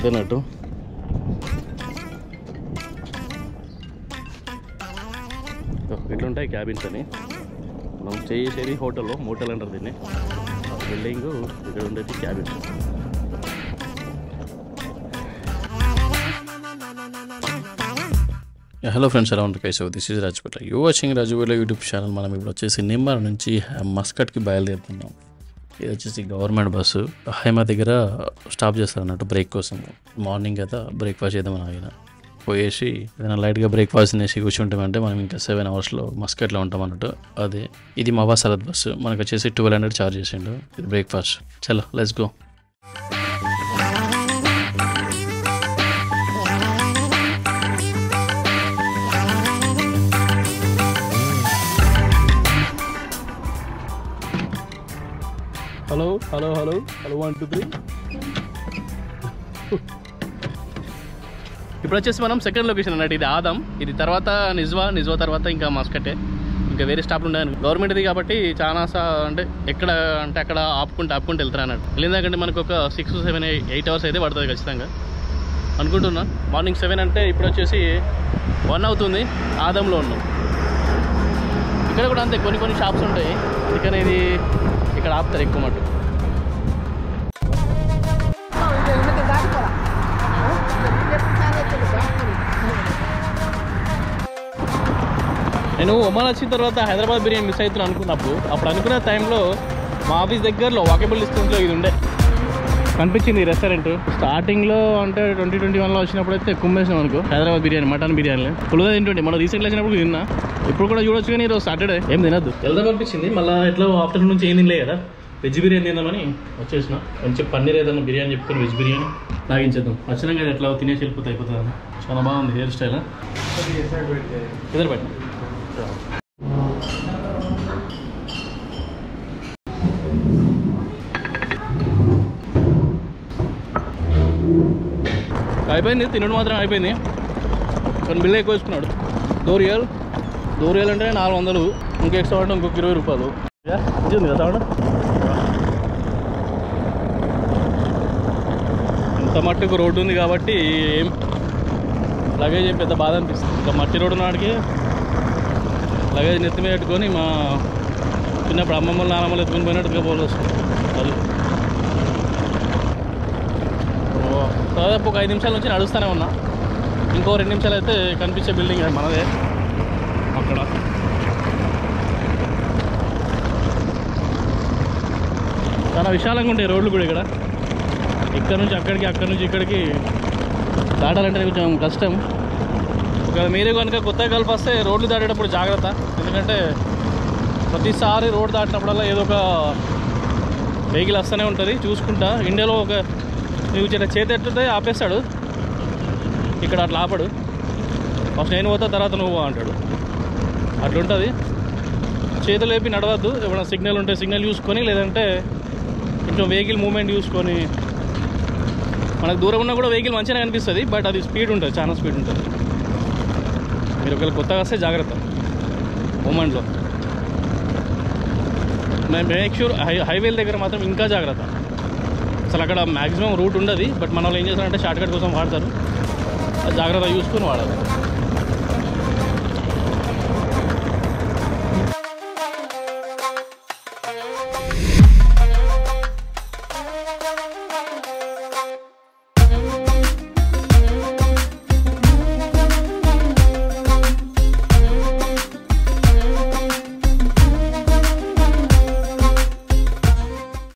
ఇదన్నట్టు. ఇట్లుంటాయి cabins అని. మనం చేసేది హోటల్లో, మోటల్ అంటారు దీన్ని. బిల్డింగ్ ఇక్కడ ఉండేది క్యాబిన్స్. హలో ఫ్రెండ్స్, ఎలా ఉంటారు? కైసవ్, this is Rajapeta. You watching Rajuvela YouTube channel. మనం ఇప్పుడు వచ్చేసి నిమ్మర్ నుంచి మస్కట్కి బయలుదేరుతున్నాం. ఇది వచ్చేసి గవర్నమెంట్ బస్సు. హైమా దగ్గర స్టాప్ చేస్తారు అన్నట్టు బ్రేక్ కోసం. మార్నింగ్ కదా బ్రేక్ఫాస్ట్ చేద్దామని ఆగిన. పోయేసి ఏదైనా లైట్గా బ్రేక్ఫాస్ట్ తినేసి కూర్చుంటామంటే మనం ఇంకా 7 అవర్స్లో మస్కట్లో ఉంటాం అన్నట్టు. అదే ఇది మవా సరత్ బస్సు. మనకు వచ్చేసి 1200 ఛార్జ్ చేసిండు. ఇది బ్రేక్ఫాస్ట్. చలో let's go. Hello hello hello hello 1 2 3. ఇప్పుడు వచ్చేసి మనం సెకండ్ లొకేషన్ అన్నట్టు. ఇది ఆదం, ఇది తర్వాత నిజ్వా తర్వాత ఇంకా మస్కటే. ఇంకా వేరే స్టాప్లు ఉన్నాయి. గవర్నమెంట్ది కాబట్టి చాలా అంటే ఎక్కడ అంటే అక్కడ ఆపుకుంటూ వెళ్తారు అన్నట్టు. వెళ్ళిందాకంటే మనకు ఒక 6 7 8 అవర్స్ అయితే పడుతుంది ఖచ్చితంగా అనుకుంటున్నా. మార్నింగ్ 7 అంటే ఇప్పుడు వచ్చేసి 1 అవుతుంది. ఆదంలో ఉన్నాం. ఇక్కడ కూడా అంతే, కొన్ని షాప్స్ ఉంటాయి. అందుకని ఇది ఇక్కడ ఆపుతారు ఎక్కువ మటు. నేను ఒమాన్ వచ్చిన తర్వాత హైదరాబాద్ బిర్యానీ మిస్ అవుతున్నాను అనుకున్నప్పుడు, అప్పుడు అనుకున్న టైంలో మా ఆఫీస్ దగ్గరలో వాకబుల్ డిస్టెన్స్లో ఇది ఉండే కనిపించింది రెస్టారెంట్. స్టార్టింగ్లో అంటే 2021లో వచ్చినప్పుడు అయితే కుమ్మేసినాం అనుకో హైదరాబాద్ బిర్యానీ, మటన్ బిర్యానీ ఫుల్గా తింటుండే. మనం రీసెంట్గా వచ్చినప్పుడు తిన్నా, ఇప్పుడు కూడా చూడొచ్చు. కానీ ఈరోజు సాటర్డే ఏం తినద్దు, వెళ్దాం అనిపించింది. మళ్ళీ ఎట్లా ఆఫ్టర్నూన్ నుంచి ఏం తినలే కదా, వెజ్ బిర్యానీ తిందామని వచ్చేసిన. మంచి పన్నీర్ ఏదన్నా బిర్యానీ చెప్పుకొని వెజ్ బిర్యానీ లాగించేద్దాం. వచ్చినాం కదా ఎట్లా తినేసి అయిపోతుంది. చాలా బాగుంది హెయిర్ స్టైల్. ఇద్దరు పెట్ట అయిపోయింది, తినడం మాత్రం అయిపోయింది. కానీ బిల్లు ఎక్కువ వేసుకున్నాడు. దోరియల్ అంటే 400, ఇంక ఎక్స్ట్రా అంటే ఇంకొక 20 రూపాయలు. ఉంది కదా సౌండ్. ఇంత మట్టుకు రోడ్డు ఉంది కాబట్టి ఏం లగేజ్ ఏం పెద్ద బాధ అనిపిస్తుంది. ఇంకా మట్టి రోడ్డు నాటికి లగేజ్ నెత్తి మీద పెట్టుకొని మా చిన్నప్పుడు అమ్మమ్మలు నానమ్మలు ఎత్తుకొని పోయినట్టుగా పోలు వస్తుంది. అది దాదాపు ఒక 5 నిమిషాల నుంచి నడుస్తూనే ఉన్నా. ఇంకో 2 నిమిషాలు అయితే కనిపించే బిల్డింగ్ మనదే. అక్కడ చాలా విశాలంగా ఉంటాయి రోడ్లు కూడా. ఇక్కడ నుంచి అక్కడికి, అక్కడి నుంచి ఇక్కడికి దాటాలంటే కొంచెం కష్టం. ఒకవేళ మీరే కనుక కొత్తగా కలిపి వస్తే రోడ్లు దాటేటప్పుడు జాగ్రత్త. ఎందుకంటే ప్రతిసారి రోడ్డు దాటినప్పుడల్లా ఏదో ఒక వెహికల్ వస్తూనే ఉంటుంది చూసుకుంటా. ఇండియాలో ఒక నువ్వు చేతి ఎట్టుంటే ఆపేస్తాడు, ఇక్కడ అట్లా ఆపడు. ఫస్ట్ నేను పోతా తర్వాత నువ్వు అంటాడు. అట్లుంటుంది. చేతులు లేపి నడవద్దు. ఏమైనా సిగ్నల్ ఉంటే సిగ్నల్ చూసుకొని, లేదంటే కొంచెం వెహికల్ మూమెంట్ చూసుకొని. మనకు దూరం ఉన్నా కూడా వెహికల్ మంచిగా కనిపిస్తుంది, బట్ అది స్పీడ్ ఉంటుంది, చాలా స్పీడ్ ఉంటుంది. మీరు ఒకవేళ కొత్తగా వస్తే జాగ్రత్త మూమెంట్లో. మేక్ షూర్ హైవేల దగ్గర మాత్రం ఇంకా జాగ్రత్త. అసలు అక్కడ మ్యాక్సిమం రూట్ ఉండదు, బట్ మన వాళ్ళు ఏం చేస్తారంటే షార్ట్కట్ కోసం వాడతారు. అది జాగ్రత్త చూసుకొని వాడాలి.